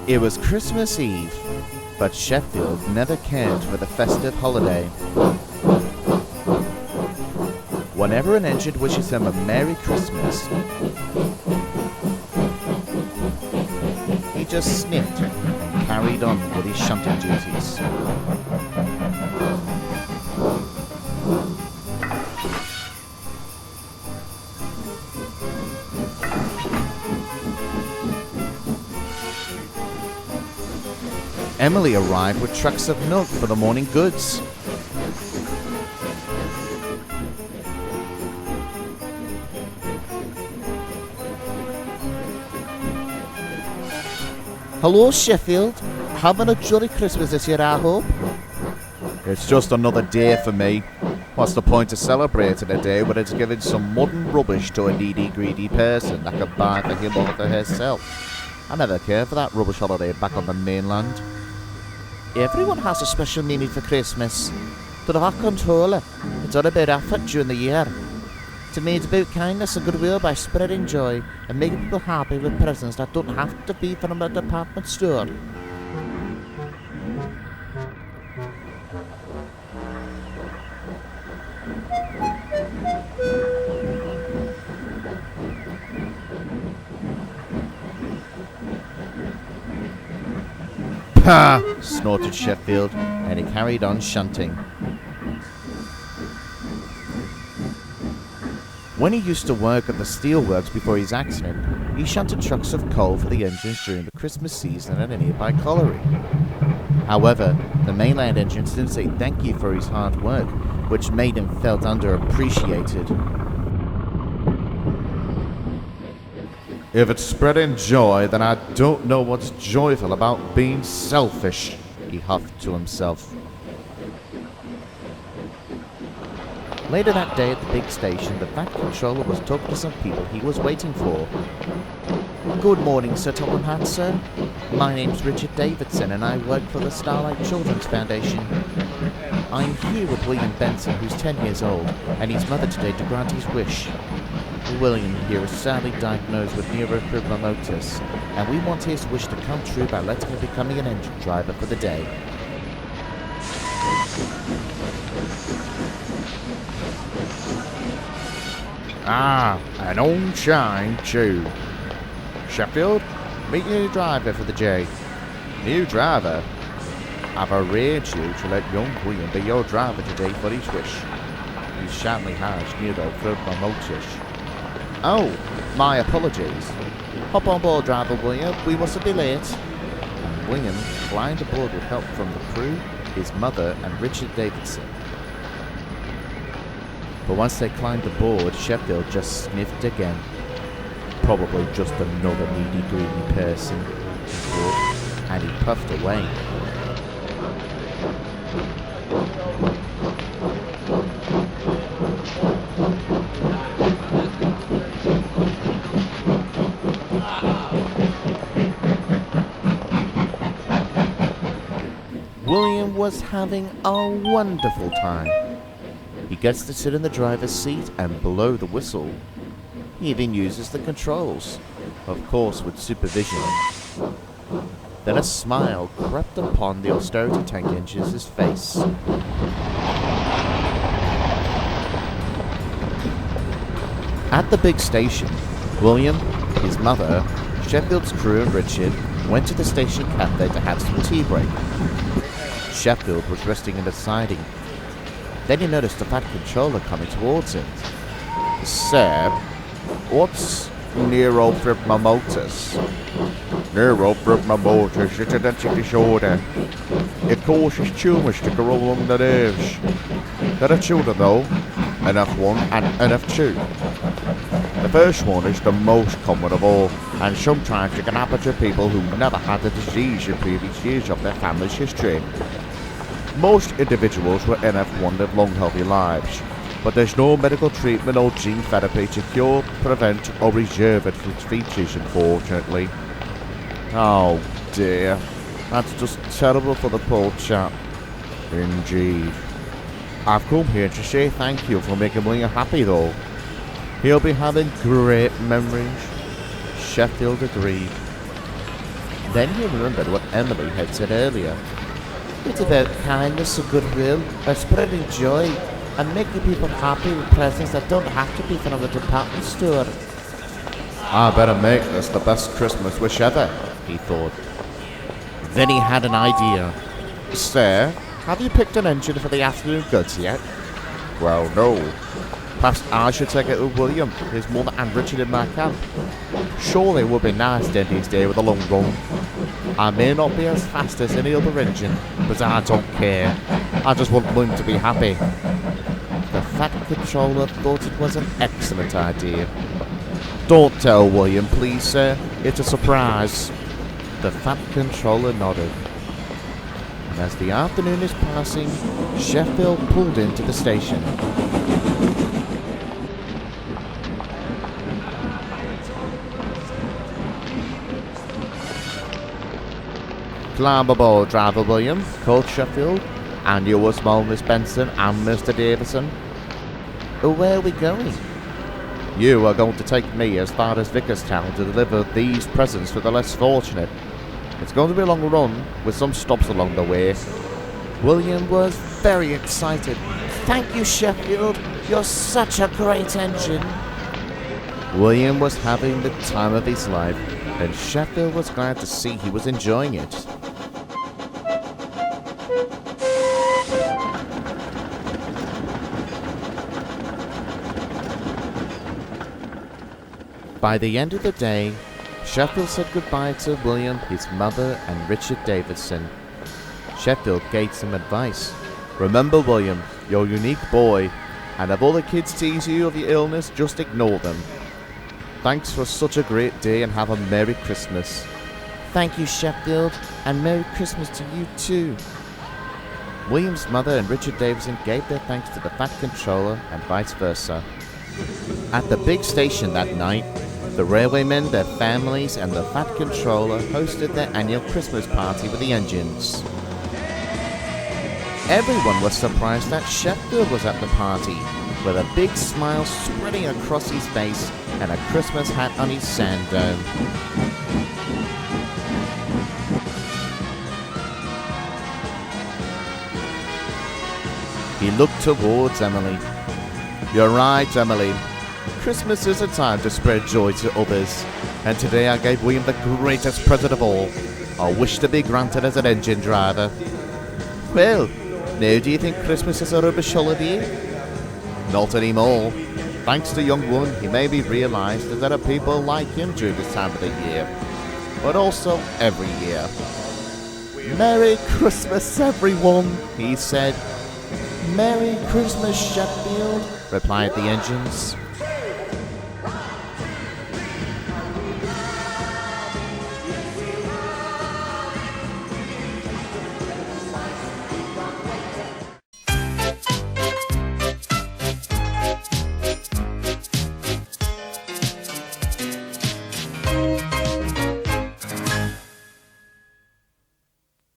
It was Christmas Eve, but Sheffield never cared for the festive holiday. Whenever an engine wishes him a Merry Christmas, he just sniffed and carried on with his shunting duties. Emily arrived with trucks of milk for the morning goods. Hello, Sheffield. Having a jolly Christmas this year, I hope. It's just another day for me. What's the point of celebrating a day when it's giving some modern rubbish to a needy, greedy person that can buy for him or for herself? I never cared for that rubbish holiday back on the mainland. Everyone has a special meaning for Christmas. To the hot controller, it's all about effort during the year. To me, it's about kindness and goodwill by spreading joy and making people happy with presents that don't have to be from a department store. "Pah!" snorted Sheffield, and he carried on shunting. When he used to work at the steelworks before his accident, he shunted trucks of coal for the engines during the Christmas season at a nearby colliery. However, the mainland engines didn't say thank you for his hard work, which made him felt underappreciated. "If it's spreading joy, then I don't know what's joyful about being selfish," he huffed to himself. Later that day at the big station, the Fat Controller was talking to some people he was waiting for. "Good morning, Sir Topham Hatt, sir. My name's Richard Davidson, and I work for the Starlight Children's Foundation. I'm here with William Benson, who's 10 years old, and his mother today to grant his wish. William here is sadly diagnosed with neurofibromatosis, and we want his wish to come true by letting him becoming an engine driver for the day." "Ah, an on-shine too. Sheffield, meet your new driver for the day." "New driver? I've arranged you to let young William be your driver today for his wish. He sadly has neurofibromatosis." "Oh, my apologies. Hop on board, driver William. We mustn't be late." And William climbed aboard with help from the crew, his mother, and Richard Davidson. But once they climbed aboard, Sheffield just sniffed again. Probably just another needy, greedy person, he thought, and he puffed away. William was having a wonderful time. He gets to sit in the driver's seat and blow the whistle. He even uses the controls, of course with supervision. Then a smile crept upon the austerity tank engine's face. At the big station, William, his mother, Sheffield's crew and Richard went to the station cafe to have some tea break. Sheffield was resting in the siding. Then he noticed the Fat Controller coming towards him. "Sir, what's neurofibromatosis?" "Neurofibromatosis is a genetic disorder. It causes tumours to grow along the nerves. There are children though, NF1 and NF2. The first one is the most common of all, and sometimes it can happen to people who never had the disease in previous years of their family's history. Most individuals with NF1 live long, healthy lives, but there's no medical treatment or gene therapy to cure, prevent, or reserve its features, unfortunately." "Oh dear, that's just terrible for the poor chap." "Indeed. I've come here to say thank you for making William happy though. He'll be having great memories." Sheffield agreed. Then he remembered what Emily had said earlier. It's about kindness and goodwill, by spreading joy, and making people happy with presents that don't have to be from a department store. I better make this the best Christmas wish ever, he thought. Then he had an idea. Sir, have you picked an engine for the afternoon goods yet? Well, no. Perhaps I should take it to William, his mother and Richard in my camp. Surely it would be nice to end his day with a long run. I may not be as fast as any other engine, but I don't care. I just want William to be happy. The Fat Controller thought it was an excellent idea. Don't tell William, please, sir. It's a surprise. The Fat Controller nodded. And as the afternoon is passing, Sheffield pulled into the station. Climb aboard, Driver William, called Sheffield, and you as well, Miss Benson and Mr. Davison. Where are we going? You are going to take me as far as Vicarstown to deliver these presents to the less fortunate. It's going to be a long run, with some stops along the way. William was very excited. Thank you, Sheffield. You're such a great engine. William was having the time of his life, and Sheffield was glad to see he was enjoying it. By the end of the day, Sheffield said goodbye to William, his mother, and Richard Davidson. Sheffield gave some advice. Remember, William, you're a unique boy, and if all the kids tease you of your illness, just ignore them. Thanks for such a great day, and have a Merry Christmas. Thank you, Sheffield, and Merry Christmas to you too. William's mother and Richard Davidson gave their thanks to the Fat Controller, and vice versa. At the big station that night, the railwaymen, their families, and the Fat Controller hosted their annual Christmas party with the engines. Everyone was surprised that Sheffield was at the party, with a big smile spreading across his face and a Christmas hat on his sand dome. He looked towards Emily. You're right, Emily. Christmas is a time to spread joy to others, and today I gave William the greatest present of all, a wish to be granted as an engine driver. Well, now do you think Christmas is a rubbish holiday? Not anymore. Thanks to young woman, he maybe realised that there are people like him during this time of the year, but also every year. Merry Christmas, everyone, he said. Merry Christmas, Sheffield, replied the engines.